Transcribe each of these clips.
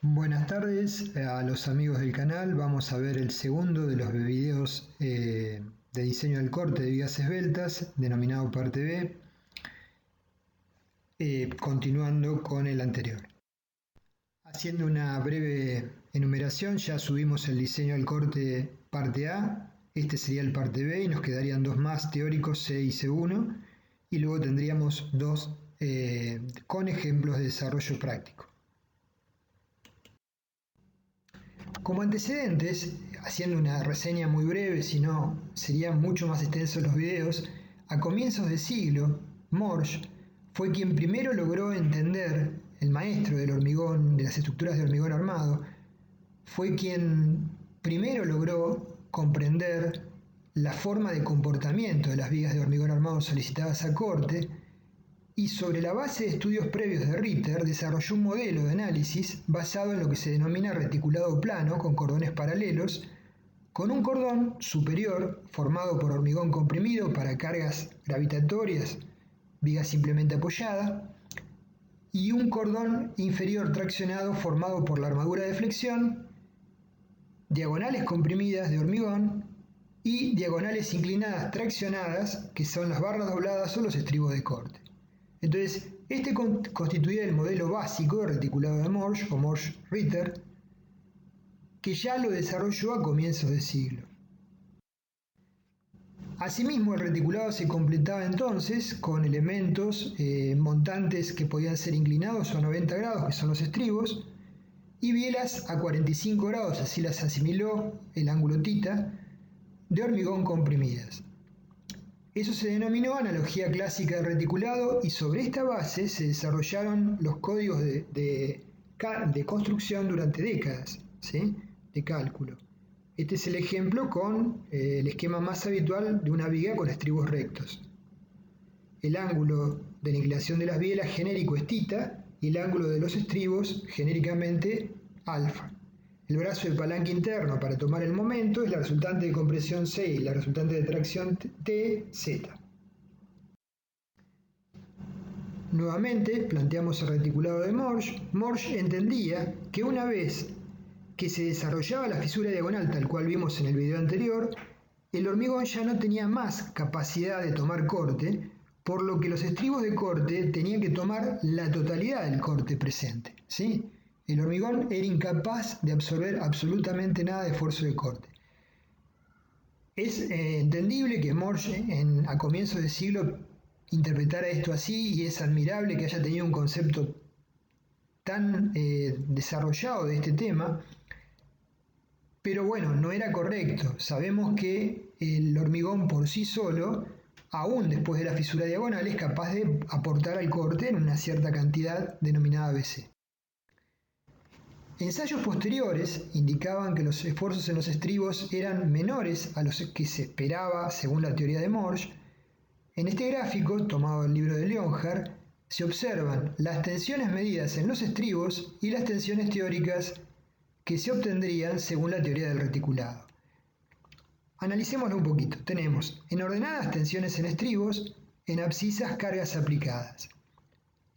Buenas tardes a los amigos del canal. Vamos a ver el segundo de los videos de diseño del corte de vigas esbeltas, denominado parte B, continuando con el anterior. Haciendo una breve enumeración, ya subimos el diseño del corte parte A, este sería el parte B y nos quedarían dos más teóricos, C y C1, y luego tendríamos dos con ejemplos de desarrollo práctico. Como antecedentes, haciendo una reseña muy breve, si no serían mucho más extensos los videos, a comienzos de siglo, Morse fue quien primero logró entender, el maestro del hormigón, de las estructuras de hormigón armado, fue quien primero logró comprender la forma de comportamiento de las vigas de hormigón armado solicitadas a corte, y sobre la base de estudios previos de Ritter desarrolló un modelo de análisis basado en lo que se denomina reticulado plano con cordones paralelos, con un cordón superior formado por hormigón comprimido para cargas gravitatorias, viga simplemente apoyada, y un cordón inferior traccionado formado por la armadura de flexión, diagonales comprimidas de hormigón y diagonales inclinadas traccionadas, que son las barras dobladas o los estribos de corte. Entonces, este constituía el modelo básico de reticulado de Morse o Morse-Ritter, que ya lo desarrolló a comienzos de siglo. Asimismo, el reticulado se completaba entonces con elementos montantes que podían ser inclinados a 90 grados, que son los estribos, y bielas a 45 grados, así las asimiló el ángulo θ, de hormigón comprimidas. Eso se denominó analogía clásica del reticulado y sobre esta base se desarrollaron los códigos de construcción durante décadas, ¿sí?, de cálculo. Este es el ejemplo con el esquema más habitual de una viga con estribos rectos. El ángulo de la inclinación de las bielas genérico es θ y el ángulo de los estribos genéricamente alfa. El brazo de palanca interno para tomar el momento es la resultante de compresión C y la resultante de tracción T, Z. Nuevamente planteamos el reticulado de Morse. Morse entendía que una vez que se desarrollaba la fisura diagonal tal cual vimos en el video anterior, el hormigón ya no tenía más capacidad de tomar corte, por lo que los estribos de corte tenían que tomar la totalidad del corte presente, ¿sí? El hormigón era incapaz de absorber absolutamente nada de esfuerzo de corte. Es entendible que Morse a comienzos de siglo interpretara esto así y es admirable que haya tenido un concepto tan desarrollado de este tema, pero bueno, no era correcto. Sabemos que el hormigón por sí solo, aún después de la fisura diagonal, es capaz de aportar al corte en una cierta cantidad denominada BC. Ensayos posteriores indicaban que los esfuerzos en los estribos eran menores a los que se esperaba según la teoría de Morse. En este gráfico, tomado del libro de Leonhardt, se observan las tensiones medidas en los estribos y las tensiones teóricas que se obtendrían según la teoría del reticulado. Analicémoslo un poquito. Tenemos en ordenadas tensiones en estribos, en abscisas cargas aplicadas.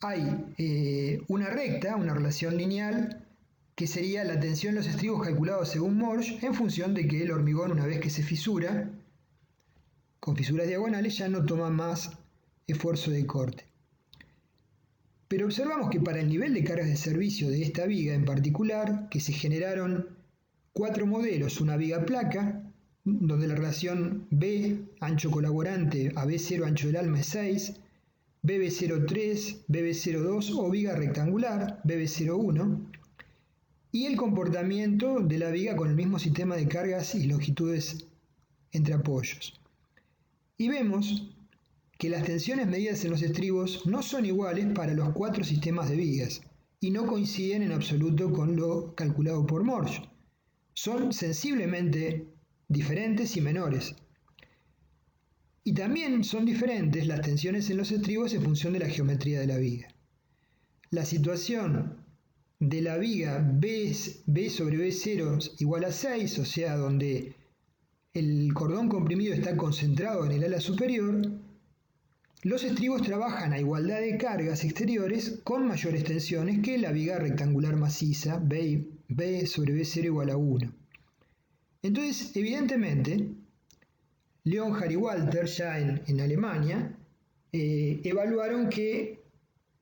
Hay una recta, una relación lineal, que sería la tensión en los estribos calculados según Morse en función de que el hormigón, una vez que se fisura, con fisuras diagonales, ya no toma más esfuerzo de corte. Pero observamos que para el nivel de cargas de servicio de esta viga en particular, que se generaron 4 modelos, una viga placa, donde la relación B, ancho colaborante, a B0, ancho del alma, es 6, BB03, BB02 o viga rectangular, BB01, y el comportamiento de la viga con el mismo sistema de cargas y longitudes entre apoyos. Y vemos que las tensiones medidas en los estribos no son iguales para los 4 sistemas de vigas y no coinciden en absoluto con lo calculado por Morse. Son sensiblemente diferentes y menores. Y también son diferentes las tensiones en los estribos en función de la geometría de la viga. La situación de la viga B sobre B0 igual a 6, o sea, donde el cordón comprimido está concentrado en el ala superior, los estribos trabajan a igualdad de cargas exteriores con mayores tensiones que la viga rectangular maciza, B sobre B0 igual a 1. Entonces, evidentemente, Leonhard y Walter, ya en Alemania, evaluaron que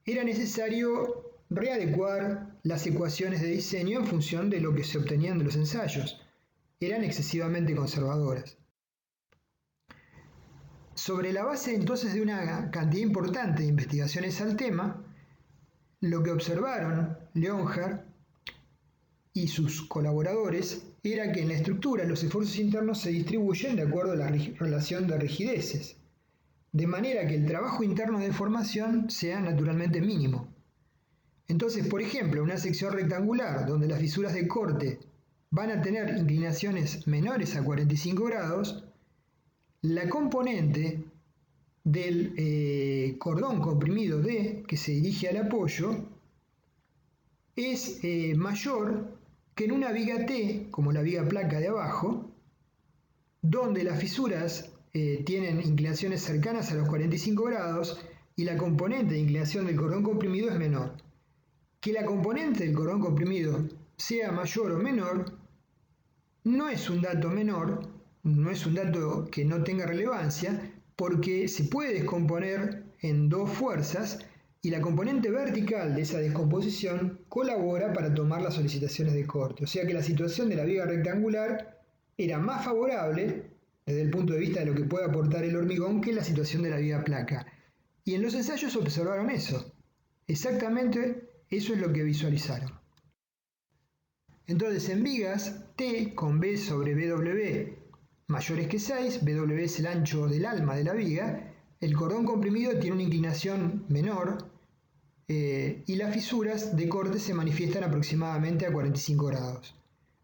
era necesario readecuar las ecuaciones de diseño en función de lo que se obtenían de los ensayos. Eran excesivamente conservadoras. Sobre la base entonces de una cantidad importante de investigaciones al tema, lo que observaron Leonhard y sus colaboradores era que en la estructura los esfuerzos internos se distribuyen de acuerdo a la relación de rigideces, de manera que el trabajo interno de formación sea naturalmente mínimo. Entonces, por ejemplo, una sección rectangular donde las fisuras de corte van a tener inclinaciones menores a 45 grados, la componente del cordón comprimido D, que se dirige al apoyo, es mayor que en una viga T, como la viga placa de abajo, donde las fisuras tienen inclinaciones cercanas a los 45 grados y la componente de inclinación del cordón comprimido es menor. Que la componente del cordón comprimido sea mayor o menor no es un dato menor, no es un dato que no tenga relevancia, porque se puede descomponer en dos fuerzas y la componente vertical de esa descomposición colabora para tomar las solicitaciones de corte. O sea que la situación de la viga rectangular era más favorable desde el punto de vista de lo que puede aportar el hormigón que la situación de la viga placa. Y en los ensayos observaron eso. Exactamente eso es lo que visualizaron. Entonces en vigas T con B sobre BW mayores que 6, BW es el ancho del alma de la viga, el cordón comprimido tiene una inclinación menor y las fisuras de corte se manifiestan aproximadamente a 45 grados.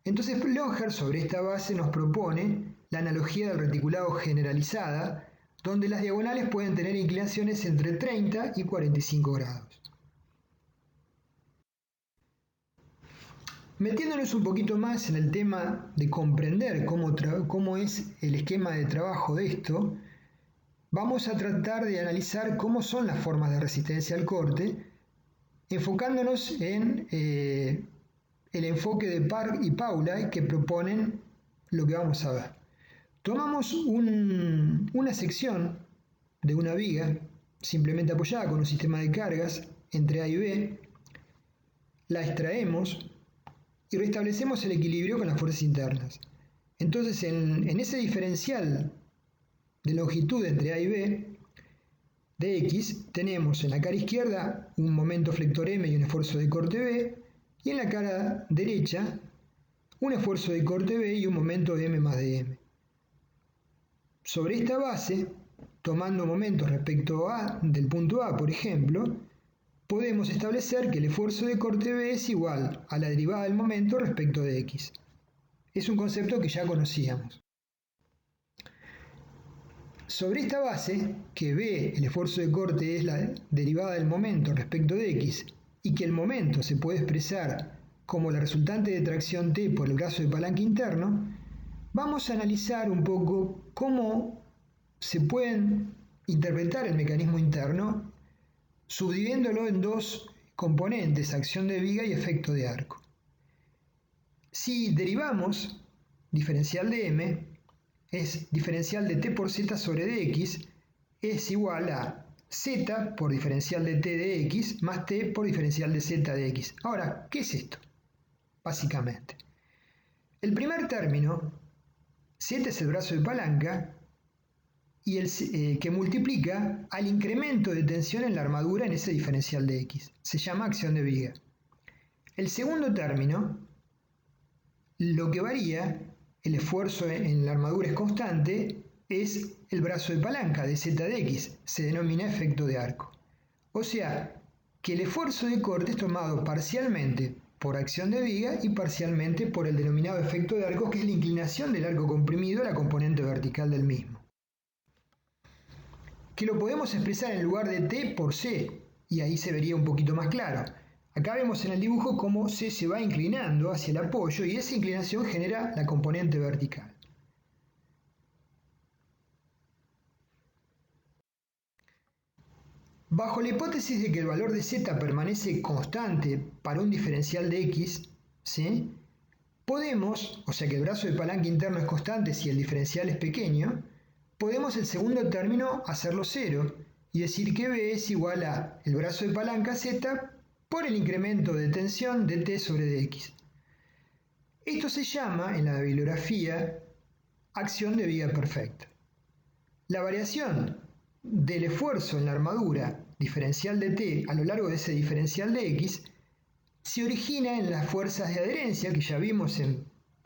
Entonces Leonhard sobre esta base nos propone la analogía del reticulado generalizada, donde las diagonales pueden tener inclinaciones entre 30 y 45 grados. Metiéndonos un poquito más en el tema de comprender cómo es el esquema de trabajo de esto, vamos a tratar de analizar cómo son las formas de resistencia al corte, enfocándonos en el enfoque de Park y Paula que proponen lo que vamos a ver. Tomamos una sección de una viga simplemente apoyada con un sistema de cargas entre A y B, la extraemos y restablecemos el equilibrio con las fuerzas internas. Entonces en ese diferencial de longitud entre A y B de X tenemos en la cara izquierda un momento flector M y un esfuerzo de corte B, y en la cara derecha un esfuerzo de corte B y un momento M más de M. Sobre esta base, tomando momentos respecto a del punto A, por ejemplo, podemos establecer que el esfuerzo de corte B es igual a la derivada del momento respecto de X. Es un concepto que ya conocíamos. Sobre esta base, que B, el esfuerzo de corte, es la derivada del momento respecto de X, y que el momento se puede expresar como la resultante de tracción T por el brazo de palanca interno, vamos a analizar un poco cómo se pueden interpretar el mecanismo interno subdividiéndolo en dos componentes, acción de viga y efecto de arco. Si derivamos diferencial de M, es diferencial de T por Z sobre dx, es igual a Z por diferencial de T de X más T por diferencial de Z de X. Ahora, ¿qué es esto? Básicamente, el primer término, Z es el brazo de palanca, y que multiplica al incremento de tensión en la armadura en ese diferencial de X. Se llama acción de viga. El segundo término, lo que varía, el esfuerzo en la armadura es constante, es el brazo de palanca de Z de X, se denomina efecto de arco. O sea, que el esfuerzo de corte es tomado parcialmente por acción de viga y parcialmente por el denominado efecto de arco, que es la inclinación del arco comprimido a la componente vertical del mismo, que lo podemos expresar en lugar de T por C, y ahí se vería un poquito más claro. Acá vemos en el dibujo cómo C se va inclinando hacia el apoyo y esa inclinación genera la componente vertical. Bajo la hipótesis de que el valor de z permanece constante para un diferencial de x, ¿sí? Podemos, o sea que el brazo de palanca interno es constante si el diferencial es pequeño, podemos el segundo término hacerlo cero y decir que B es igual a el brazo de palanca z por el incremento de tensión de t sobre dx. Esto se llama en la bibliografía acción de viga perfecta. La variación del esfuerzo en la armadura diferencial de t a lo largo de ese diferencial de x se origina en las fuerzas de adherencia que ya vimos en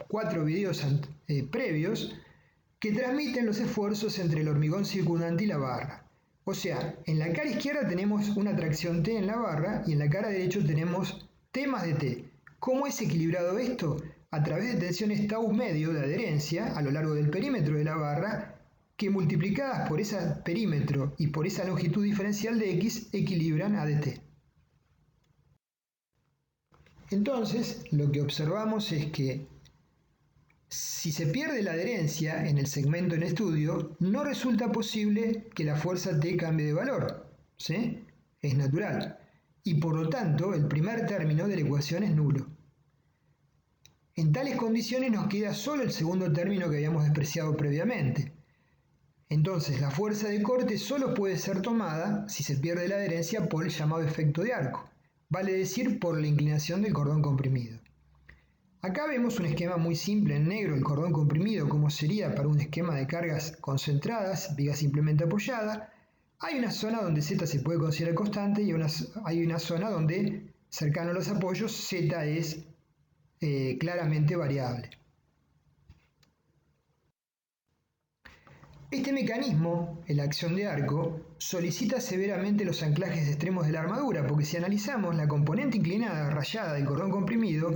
4 videos previos que transmiten los esfuerzos entre el hormigón circundante y la barra. O sea, en la cara izquierda tenemos una tracción T en la barra y en la cara derecha tenemos T más de T. ¿Cómo es equilibrado esto? A través de tensiones tau medio de adherencia a lo largo del perímetro de la barra que multiplicadas por ese perímetro y por esa longitud diferencial de x equilibran a dt. Entonces, lo que observamos es que si se pierde la adherencia en el segmento en estudio, no resulta posible que la fuerza T cambie de valor, ¿sí? Es natural. Y por lo tanto, el primer término de la ecuación es nulo. En tales condiciones nos queda solo el segundo término que habíamos despreciado previamente. Entonces, la fuerza de corte solo puede ser tomada si se pierde la adherencia por el llamado efecto de arco, vale decir por la inclinación del cordón comprimido. Acá vemos un esquema muy simple en negro, el cordón comprimido, como sería para un esquema de cargas concentradas, viga simplemente apoyada. Hay una zona donde Z se puede considerar constante y hay una zona donde, cercano a los apoyos, Z es claramente variable. Este mecanismo, la acción de arco, solicita severamente los anclajes de extremos de la armadura, porque si analizamos la componente inclinada rayada del cordón comprimido,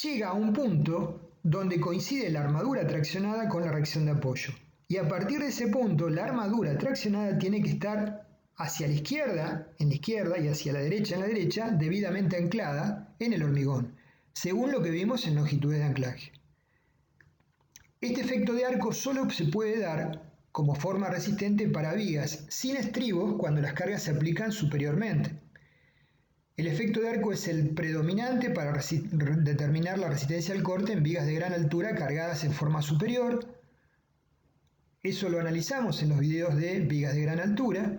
llega a un punto donde coincide la armadura traccionada con la reacción de apoyo. Y a partir de ese punto, la armadura traccionada tiene que estar hacia la izquierda, en la izquierda, y hacia la derecha, en la derecha, debidamente anclada en el hormigón, según lo que vimos en longitudes de anclaje. Este efecto de arco solo se puede dar como forma resistente para vigas sin estribos cuando las cargas se aplican superiormente. El efecto de arco es el predominante para determinar la resistencia al corte en vigas de gran altura cargadas en forma superior. Eso lo analizamos en los videos de vigas de gran altura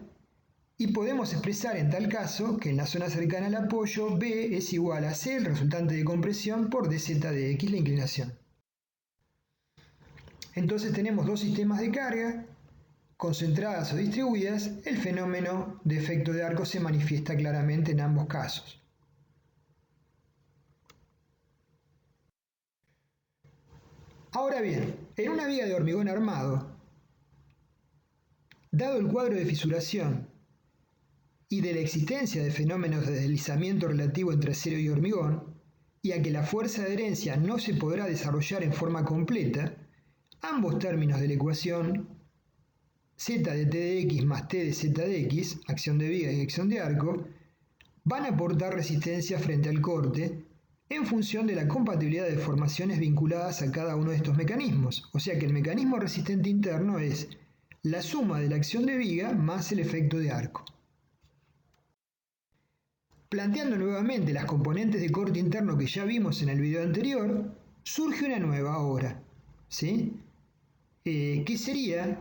y podemos expresar en tal caso que en la zona cercana al apoyo B es igual a C, el resultante de compresión, por dz de x, la inclinación. Entonces tenemos dos sistemas de carga, concentradas o distribuidas. El fenómeno de efecto de arco se manifiesta claramente en ambos casos. Ahora bien, en una viga de hormigón armado, dado el cuadro de fisuración y de la existencia de fenómenos de deslizamiento relativo entre acero y hormigón, y a que la fuerza de adherencia no se podrá desarrollar en forma completa, ambos términos de la ecuación z de t de x más t de z de x, acción de viga y acción de arco, van a aportar resistencia frente al corte en función de la compatibilidad de formaciones vinculadas a cada uno de estos mecanismos. O sea que el mecanismo resistente interno es la suma de la acción de viga más el efecto de arco. Planteando nuevamente las componentes de corte interno que ya vimos en el video anterior, surge una nueva ahora, ¿sí? Que sería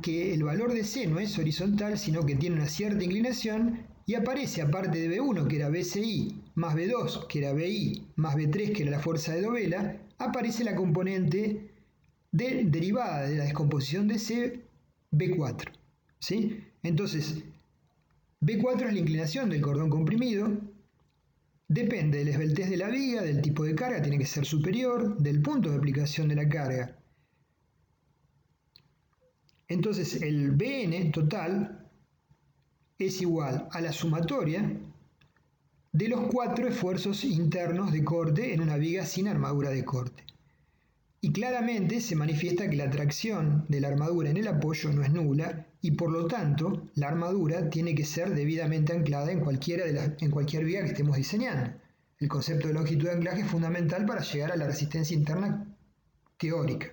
que el valor de C no es horizontal, sino que tiene una cierta inclinación y aparece, aparte de B1, que era BCI, más B2, que era BI, más B3, que era la fuerza de dovela, aparece la componente derivada de la descomposición de C, B4. ¿Sí? Entonces, B4 es la inclinación del cordón comprimido, depende de la esbeltez de la viga, del tipo de carga, tiene que ser superior, del punto de aplicación de la carga. Entonces el Bn total es igual a la sumatoria de los 4 esfuerzos internos de corte en una viga sin armadura de corte. Y claramente se manifiesta que la tracción de la armadura en el apoyo no es nula y por lo tanto la armadura tiene que ser debidamente anclada en cualquier viga que estemos diseñando. El concepto de longitud de anclaje es fundamental para llegar a la resistencia interna teórica.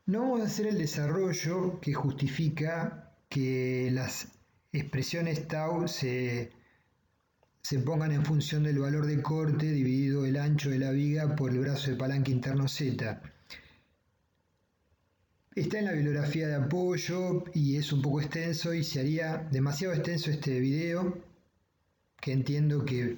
No vamos a hacer el desarrollo que justifica que las expresiones tau se pongan en función del valor de corte dividido el ancho de la viga por el brazo de palanca interno Z. Está en la bibliografía de apoyo y es un poco extenso y se haría demasiado extenso este video, que entiendo que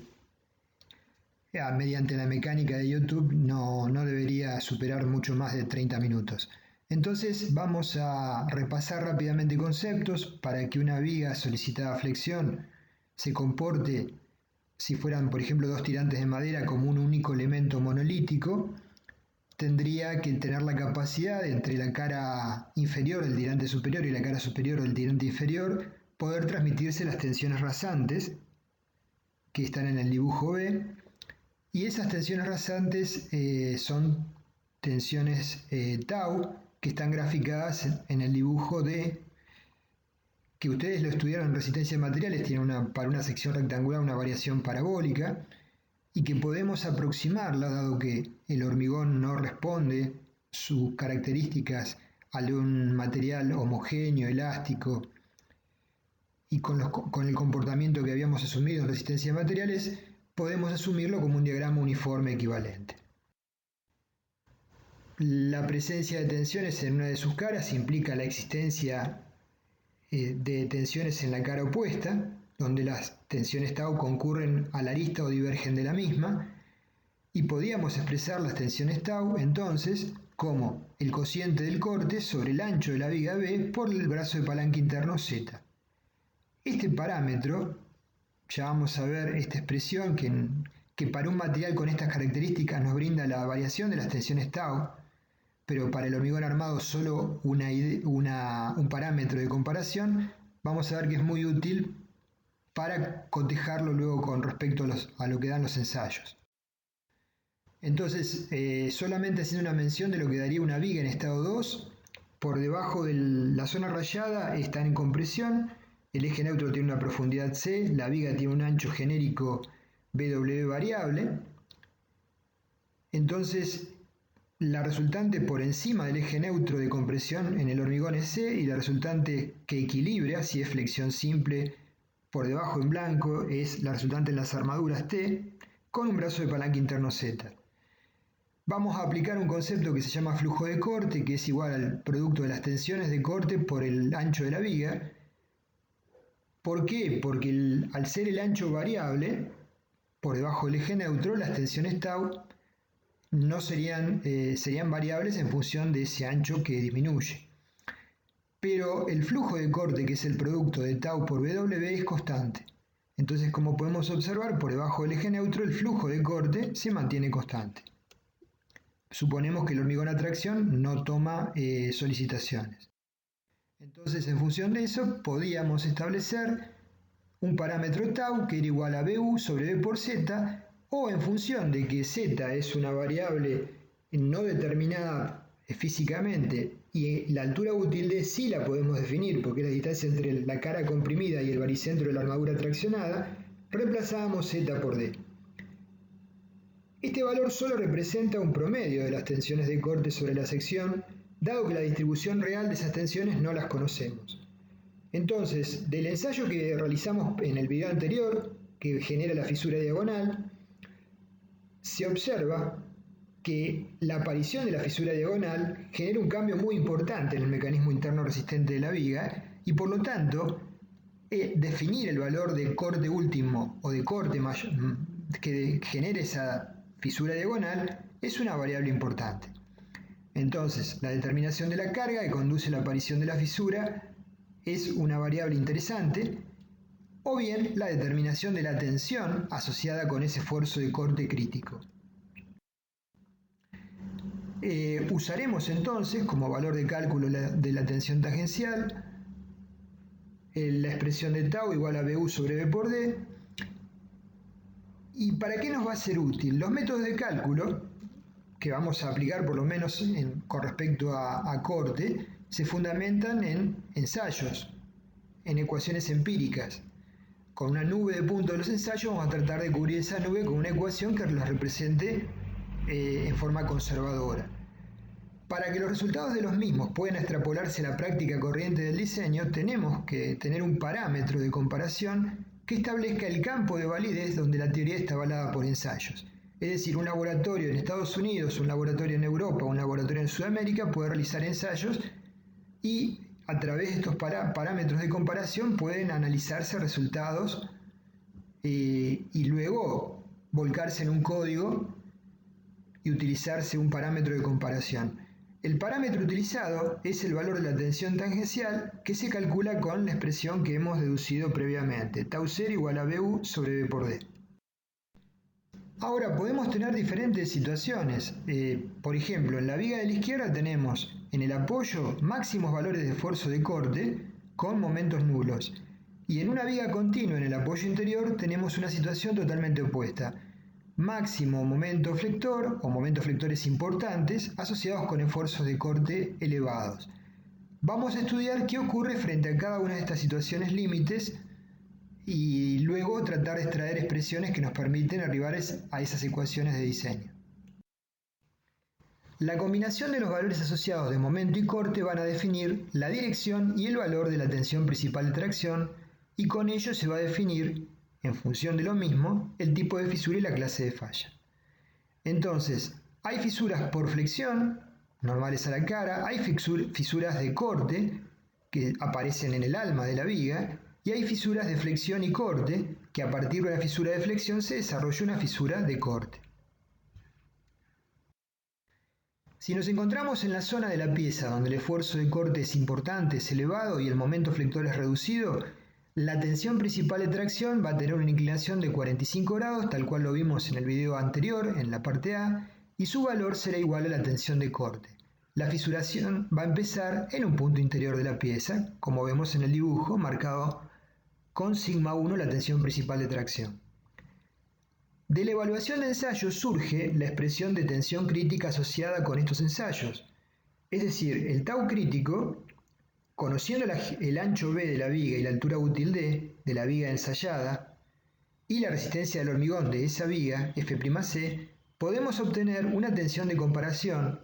mediante la mecánica de YouTube no debería superar mucho más de 30 minutos. Entonces vamos a repasar rápidamente conceptos para que una viga solicitada a flexión se comporte, si fueran por ejemplo dos tirantes de madera, como un único elemento monolítico. Tendría que tener la capacidad de, entre la cara inferior del tirante superior y la cara superior del tirante inferior, poder transmitirse las tensiones rasantes que están en el dibujo B, y esas tensiones rasantes son tensiones tau, que están graficadas en el dibujo D, que ustedes lo estudiaron en resistencia de materiales, tiene para una sección rectangular una variación parabólica, y que podemos aproximarla, dado que el hormigón no responde sus características a un material homogéneo, elástico, y con el comportamiento que habíamos asumido en resistencia de materiales, podemos asumirlo como un diagrama uniforme equivalente. La presencia de tensiones en una de sus caras implica la existencia de tensiones en la cara opuesta, donde las tensiones tau concurren a la arista o divergen de la misma, y podíamos expresar las tensiones tau entonces como el cociente del corte sobre el ancho de la viga B por el brazo de palanca interno Z. Este parámetro, ya vamos a ver esta expresión que para un material con estas características nos brinda la variación de las tensiones tau, pero para el hormigón armado solo un parámetro de comparación, vamos a ver que es muy útil para cotejarlo luego con respecto a lo que dan los ensayos. Entonces, solamente haciendo una mención de lo que daría una viga en estado 2, por debajo de la zona rayada está en compresión, el eje neutro tiene una profundidad C, la viga tiene un ancho genérico BW variable. Entonces, la resultante por encima del eje neutro de compresión en el hormigón es C, y la resultante que equilibra, si es flexión simple, por debajo en blanco, es la resultante en las armaduras T, con un brazo de palanca interno Z. Vamos a aplicar un concepto que se llama flujo de corte, que es igual al producto de las tensiones de corte por el ancho de la viga. ¿Por qué? Porque al ser el ancho variable, por debajo del eje neutro, las tensiones tau no serían variables en función de ese ancho que disminuye. Pero el flujo de corte, que es el producto de tau por W, es constante. Entonces, como podemos observar, por debajo del eje neutro el flujo de corte se mantiene constante. Suponemos que el hormigón a tracción no toma solicitaciones. Entonces, en función de eso, podíamos establecer un parámetro tau que era igual a BU sobre B por Z, o en función de que Z es una variable no determinada físicamente y la altura útil de sí la podemos definir porque es la distancia entre la cara comprimida y el baricentro de la armadura traccionada, reemplazábamos Z por D. Este valor solo representa un promedio de las tensiones de corte sobre la sección, dado que la distribución real de esas tensiones no las conocemos. Entonces, del ensayo que realizamos en el video anterior, que genera la fisura diagonal, se observa que la aparición de la fisura diagonal genera un cambio muy importante en el mecanismo interno resistente de la viga y por lo tanto definir el valor de corte último o de corte que genere esa fisura diagonal es una variable importante. Entonces, la determinación de la carga que conduce a la aparición de la fisura es una variable interesante, o bien la determinación de la tensión asociada con ese esfuerzo de corte crítico. Usaremos entonces como valor de cálculo de la tensión tangencial la expresión de tau igual a BU sobre B por D. ¿Y para qué nos va a ser útil? Los métodos de cálculo que vamos a aplicar por lo menos con respecto a corte se fundamentan en ensayos, en ecuaciones empíricas. Con una nube de puntos de los ensayos vamos a tratar de cubrir esa nube con una ecuación que los represente en forma conservadora. Para que los resultados de los mismos puedan extrapolarse a la práctica corriente del diseño, tenemos que tener un parámetro de comparación que establezca el campo de validez donde la teoría está avalada por ensayos. Es decir, un laboratorio en Estados Unidos, un laboratorio en Europa, un laboratorio en Sudamérica puede realizar ensayos y a través de estos parámetros de comparación pueden analizarse resultados y luego volcarse en un código y utilizarse un parámetro de comparación. El parámetro utilizado es el valor de la tensión tangencial que se calcula con la expresión que hemos deducido previamente, tau 0 igual a BU sobre B por D. Ahora podemos tener diferentes situaciones. Por ejemplo, en la viga de la izquierda tenemos en el apoyo máximos valores de esfuerzo de corte con momentos nulos. Y en una viga continua en el apoyo interior tenemos una situación totalmente opuesta. Máximo momento flector o momentos flectores importantes asociados con esfuerzos de corte elevados. Vamos a estudiar qué ocurre frente a cada una de estas situaciones límites y luego tratar de extraer expresiones que nos permiten arribar a esas ecuaciones de diseño. La combinación de los valores asociados de momento y corte van a definir la dirección y el valor de la tensión principal de tracción y con ello se va a definir, en función de lo mismo, el tipo de fisura y la clase de falla. Entonces, hay fisuras por flexión, normales a la cara, hay fisuras de corte, que aparecen en el alma de la viga, y hay fisuras de flexión y corte, que a partir de una fisura de flexión se desarrolla una fisura de corte. Si nos encontramos en la zona de la pieza donde el esfuerzo de corte es importante, es elevado y el momento flector es reducido, la tensión principal de tracción va a tener una inclinación de 45 grados, tal cual lo vimos en el video anterior, en la parte A, y su valor será igual a la tensión de corte. La fisuración va a empezar en un punto interior de la pieza, como vemos en el dibujo, marcado con sigma 1 la tensión principal de tracción. De la evaluación de ensayos surge la expresión de tensión crítica asociada con estos ensayos, es decir, el tau crítico. Conociendo el ancho B de la viga y la altura útil D de la viga ensayada y la resistencia del hormigón de esa viga, F'C, podemos obtener una tensión de comparación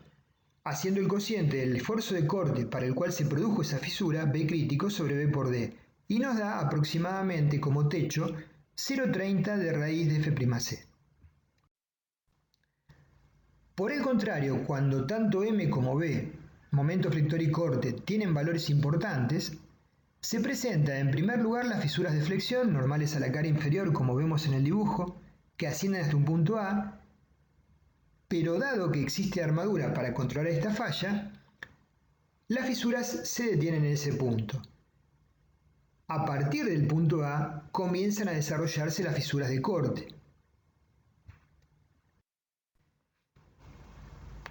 haciendo el cociente del esfuerzo de corte para el cual se produjo esa fisura, B crítico sobre B por D, y nos da aproximadamente como techo 0,30 de raíz de F'C. Por el contrario, cuando tanto M como B, momento flector y corte, tienen valores importantes, se presenta en primer lugar las fisuras de flexión, normales a la cara inferior como vemos en el dibujo, que ascienden hasta un punto A, pero dado que existe armadura para controlar esta falla, las fisuras se detienen en ese punto. A partir del punto A comienzan a desarrollarse las fisuras de corte.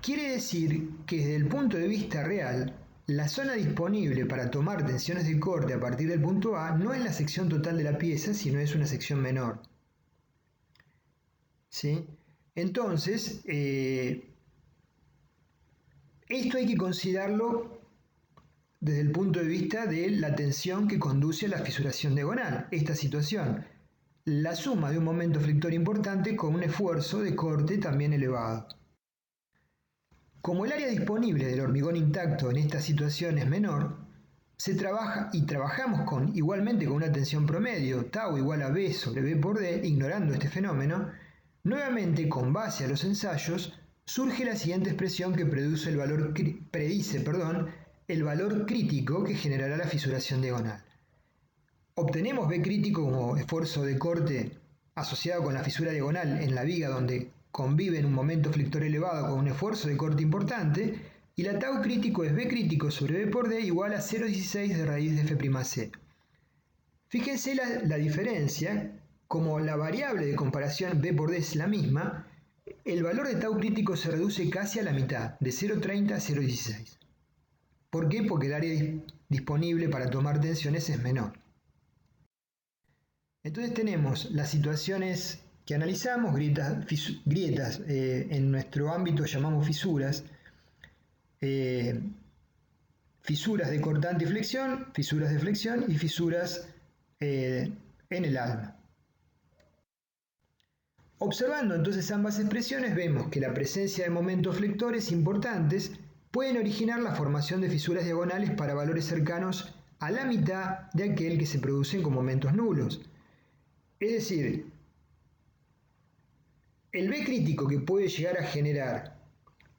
Quiere decir que desde el punto de vista real, la zona disponible para tomar tensiones de corte a partir del punto A no es la sección total de la pieza, sino es una sección menor. ¿Sí? Entonces, esto hay que considerarlo desde el punto de vista de la tensión que conduce a la fisuración diagonal. Esta situación, la suma de un momento flector importante con un esfuerzo de corte también elevado. Como el área disponible del hormigón intacto en esta situación es menor, se trabaja y trabajamos igualmente con una tensión promedio, tau igual a B sobre B por D, ignorando este fenómeno, nuevamente con base a los ensayos, surge la siguiente expresión que predice el valor crítico que generará la fisuración diagonal. Obtenemos B crítico como esfuerzo de corte asociado con la fisura diagonal en la viga donde conviven un momento flector elevado con un esfuerzo de corte importante, y la tau crítico es B crítico sobre B por D igual a 0,16 de raíz de F'C. Fíjense la diferencia, como la variable de comparación B por D es la misma, el valor de tau crítico se reduce casi a la mitad, de 0,30 a 0,16. ¿Por qué? Porque el área disponible para tomar tensiones es menor. Entonces tenemos las situaciones que analizamos, grietas en nuestro ámbito llamamos fisuras, fisuras de cortante y flexión, fisuras de flexión y fisuras en el alma. Observando entonces ambas expresiones vemos que la presencia de momentos flectores importantes pueden originar la formación de fisuras diagonales para valores cercanos a la mitad de aquel que se producen con momentos nulos. Es decir, el B crítico que puede llegar a generar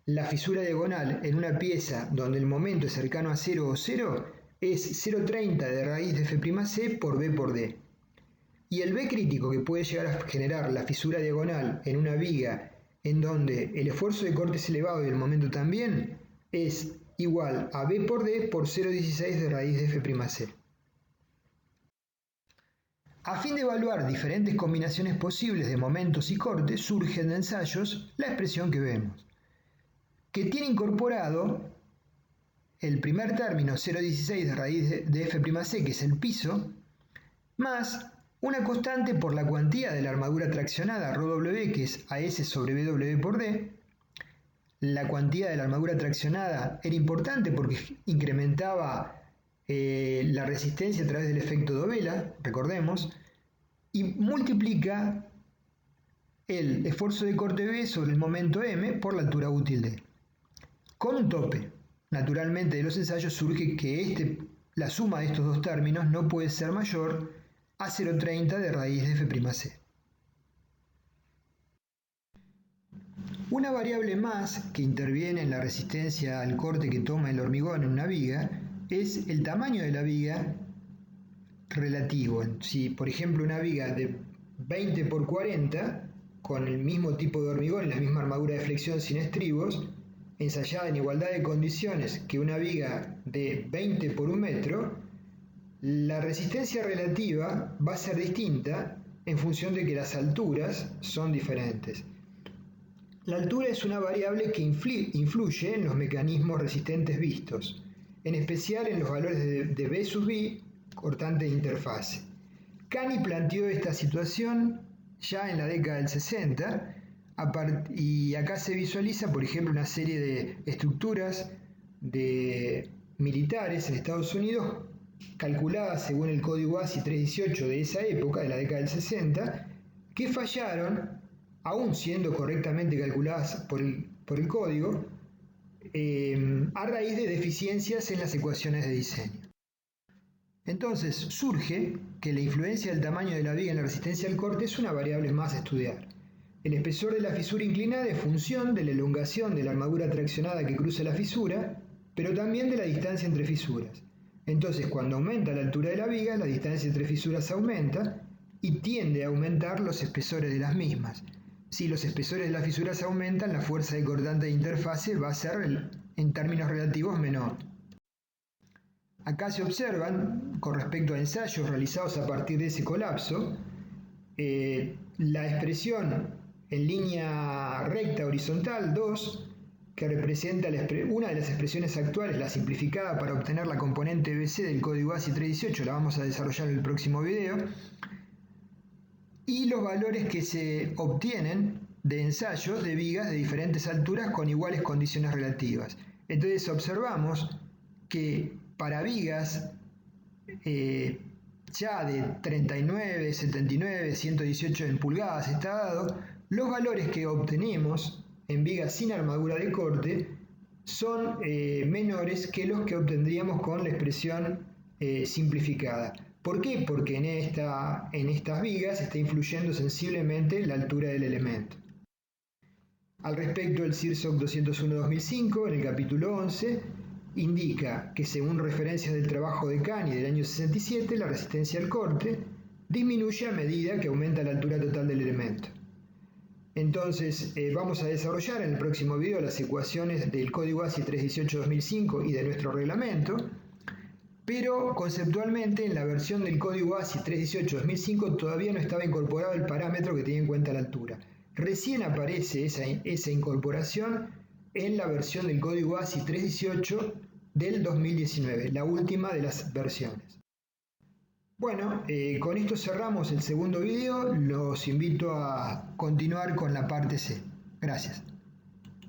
la fisura diagonal en una pieza donde el momento es cercano a 0 o 0 es 0,30 de raíz de F'C por B por D. Y el B crítico que puede llegar a generar la fisura diagonal en una viga en donde el esfuerzo de corte es elevado y el momento también es igual a B por D por 0,16 de raíz de F'C. A fin de evaluar diferentes combinaciones posibles de momentos y cortes, surge de ensayos la expresión que vemos, que tiene incorporado el primer término 0,16 de raíz de F'C, que es el piso, más una constante por la cuantía de la armadura traccionada ρW, que es AS sobre BW por D. La cuantía de la armadura traccionada era importante porque incrementaba la resistencia a través del efecto Dovela, recordemos, y multiplica el esfuerzo de corte B sobre el momento M por la altura útil D. Con un tope. Naturalmente de los ensayos surge que la suma de estos dos términos no puede ser mayor a 0,30 de raíz de F'C. Una variable más que interviene en la resistencia al corte que toma el hormigón en una viga es el tamaño de la viga relativo. Si, por ejemplo, una viga de 20 por 40, con el mismo tipo de hormigón y la misma armadura de flexión sin estribos, ensayada en igualdad de condiciones que una viga de 20 por 1 metro, la resistencia relativa va a ser distinta en función de que las alturas son diferentes. La altura es una variable que influye en los mecanismos resistentes vistos, en especial en los valores de B sub I, cortante de interfase. Cani planteó esta situación ya en la década del 60 y acá se visualiza, por ejemplo, una serie de estructuras de militares en Estados Unidos calculadas según el código ASI 318 de esa época, de la década del 60, que fallaron, aún siendo correctamente calculadas por el código, a raíz de deficiencias en las ecuaciones de diseño. Entonces surge que la influencia del tamaño de la viga en la resistencia al corte es una variable más a estudiar. El espesor de la fisura inclinada es función de la elongación de la armadura traccionada que cruza la fisura, pero también de la distancia entre fisuras. Entonces, cuando aumenta la altura de la viga, la distancia entre fisuras aumenta y tiende a aumentar los espesores de las mismas. Si los espesores de las fisuras aumentan, la fuerza de cortante de interfase va a ser, en términos relativos, menor. Acá se observan, con respecto a ensayos realizados a partir de ese colapso, la expresión en línea recta horizontal 2, que representa una de las expresiones actuales, la simplificada para obtener la componente BC del código ASI 318, la vamos a desarrollar en el próximo video, y los valores que se obtienen de ensayos de vigas de diferentes alturas con iguales condiciones relativas. Entonces observamos que para vigas ya de 39, 79, 118 en pulgadas está dado, los valores que obtenemos en vigas sin armadura de corte son menores que los que obtendríamos con la expresión simplificada. ¿Por qué? Porque en estas vigas está influyendo sensiblemente la altura del elemento. Al respecto, el CIRSOC 201-2005, en el capítulo 11, indica que según referencias del trabajo de Cani del año 67, la resistencia al corte disminuye a medida que aumenta la altura total del elemento. Entonces, vamos a desarrollar en el próximo video las ecuaciones del código ASI 318-2005 y de nuestro reglamento, pero conceptualmente en la versión del código ASI 318-2005 todavía no estaba incorporado el parámetro que tiene en cuenta la altura. Recién aparece esa incorporación en la versión del código ASI 318 del 2019, la última de las versiones. Bueno, con esto cerramos el segundo video. Los invito a continuar con la parte C. Gracias.